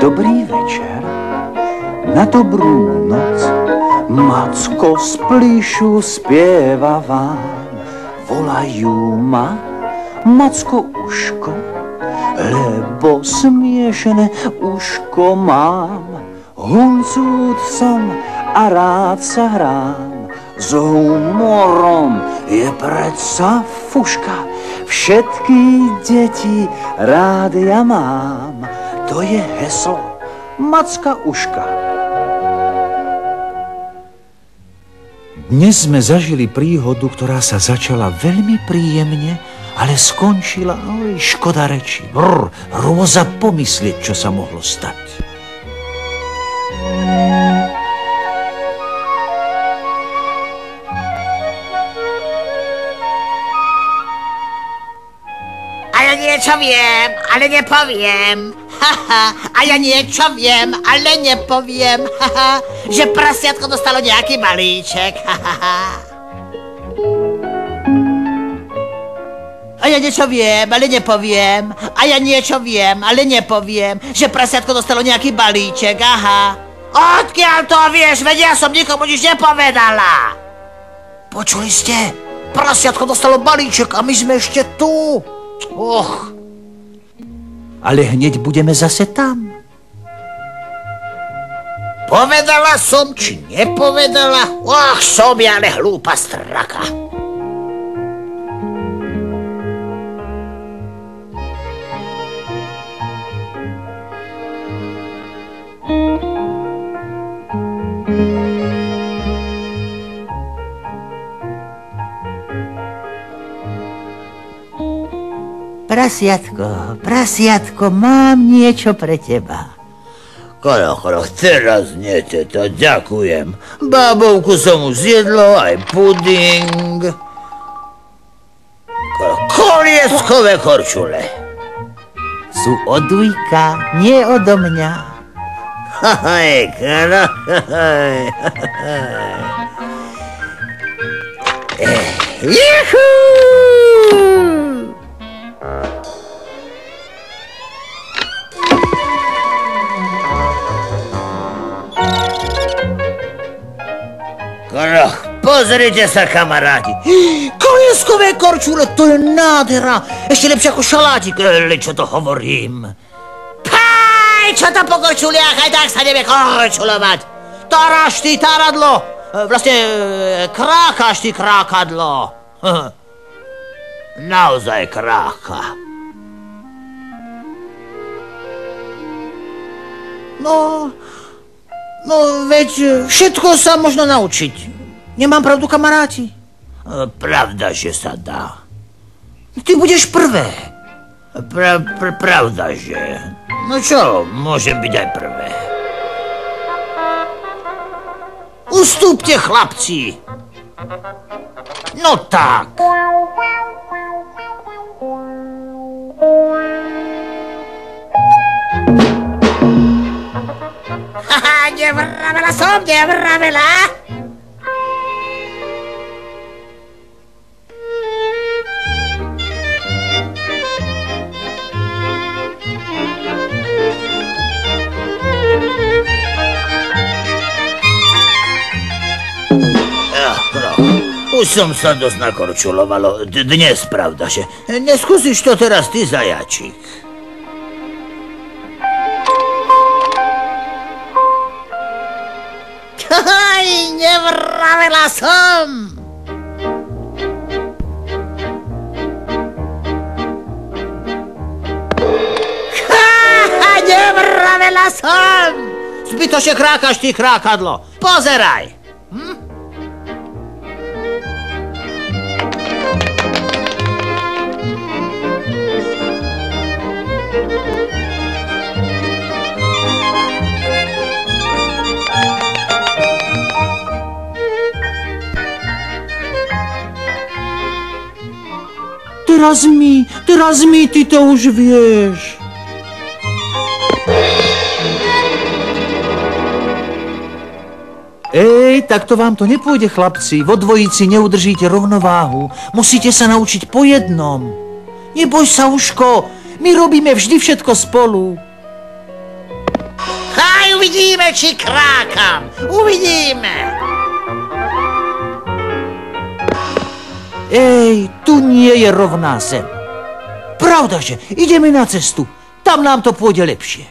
Dobrý večer, na dobrú noc, Macko z plíšu spieva vám. Volajú ma Macko uško, lebo smiešené uško mám. Huncút som a rád sa hrám, s humorom je predsa fuška. Všetky deti rád ja mám, to je heslo Macka uška. Dnes sme zažili príhodu, ktorá sa začala veľmi príjemne, ale skončila, oj, škoda reči, hrôza pomyslieť, čo sa mohlo stať. A ja niečo viem, ale nepoviem. A ja niečo viem, ale nepoviem. Že prasiatko dostalo nejaký balíček. A ja niečo viem, ale nepoviem. A ja niečo viem, ale nepoviem. Že prasiatko dostalo nejaký balíček, aha. Odkiaľ to vieš? Veď ja som nikomu nič nepovedala. Počuli ste? Prasiatko dostalo balíček a my sme ešte tu. Och. Ale hneď budeme zase tam. Povedala som, či nepovedala? Och, som ja ale hlúpa straka. Prasiatko, mám niečo pre teba. Koroch, teraz nie, teta, ďakujem. Bábovku som už zjedlo, aj puding. Kolieskové korčule. Sú od Ujka, nie odo mňa. Juhu! Pozrite sa, kamaráti. Kolieskové korčule, to je nádhera. Ešte lepšie ako šalátik. Čo to hovorím? Paj, čo to po korčuliach? Aj tak sa nevie korčulovať. Taráš ty taradlo. Vlastne krákaš ty krákadlo. Naozaj kráka. No, veď všetko sa možno naučiť. Nemám pravdu, kamaráti? Pravda, že sa dá. Ty budeš prvé. Pravda, že? No čo, môžem byť aj prvé. Ustúpte, chlapci. No tak. Nevravela som, nevravela. Už som sa dosť nakorčulovalo. Dnes, pravda, že? Neskúsiš to teraz ty, zajačík. Aj, nevravela som! Nevravela som! Zbytočne krákaš ty, krákadlo. Pozeraj! Teraz mi, ty to už vieš. Ej, takto vám to nepôjde, chlapci. Vo dvojici neudržíte rovnováhu. Musíte sa naučiť po jednom. Neboj sa, Uško. My robíme vždy všetko spolu. Aj uvidíme, či krákam. Uvidíme. Ej, tu nie je rovná zem. Pravda, že ideme na cestu. Tam nám to pôjde lepšie.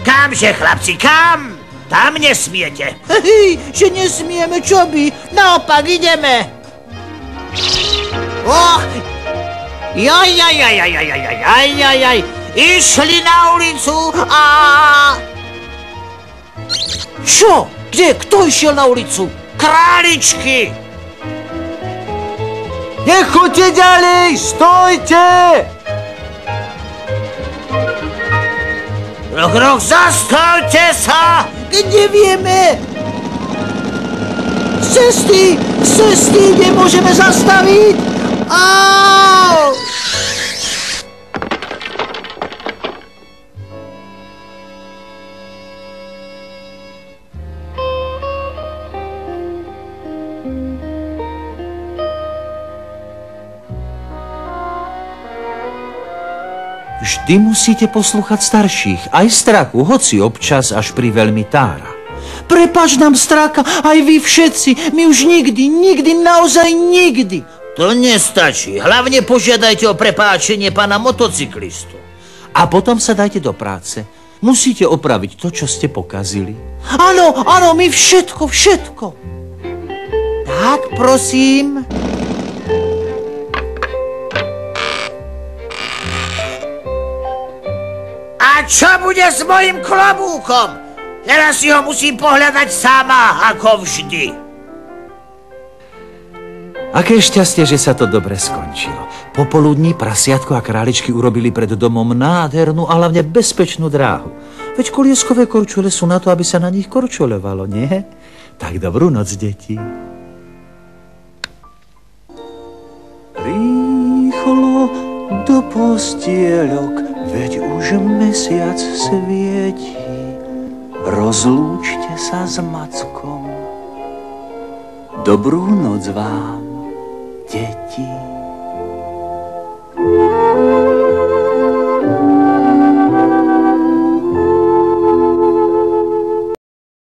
Kamže, chlapci, kam? Tam nesmiete. Hej, že nesmieme, čo by? Naopak, ideme. Och, jaj. Išli na ulicu a... Čo? Kde? Kto išiel na ulicu? Králičky. Nechoďte ďalej, stojte! Rok, zastavte sa. Kde vieme? Z cesty nemôžeme zastaviť. Au! Vždy musíte poslúchať starších, aj Straku, hoci občas až pri veľmi tára. Prepáč nám, Straka, aj vy všetci, my už nikdy, naozaj nikdy. To nestačí, hlavne požiadajte o prepáčenie pána motocyklistu. A potom sa dajte do práce. Musíte opraviť to, čo ste pokazili. Áno, my všetko. Tak, prosím. A čo bude s mojím klobúkom? Teraz si ho musím pohľadať sama, ako vždy. Aké šťastie, že sa to dobre skončilo. Popoludní prasiatko a králičky urobili pred domom nádhernú a hlavne bezpečnú dráhu. Veď kolieskové korčule sú na to, aby sa na nich korčulovalo, nie? Tak dobrú noc, deti. Rýchlo do postieľok, veď už mesiac svieti. Rozlúčte sa s Mackom. Dobrú noc vám, deti.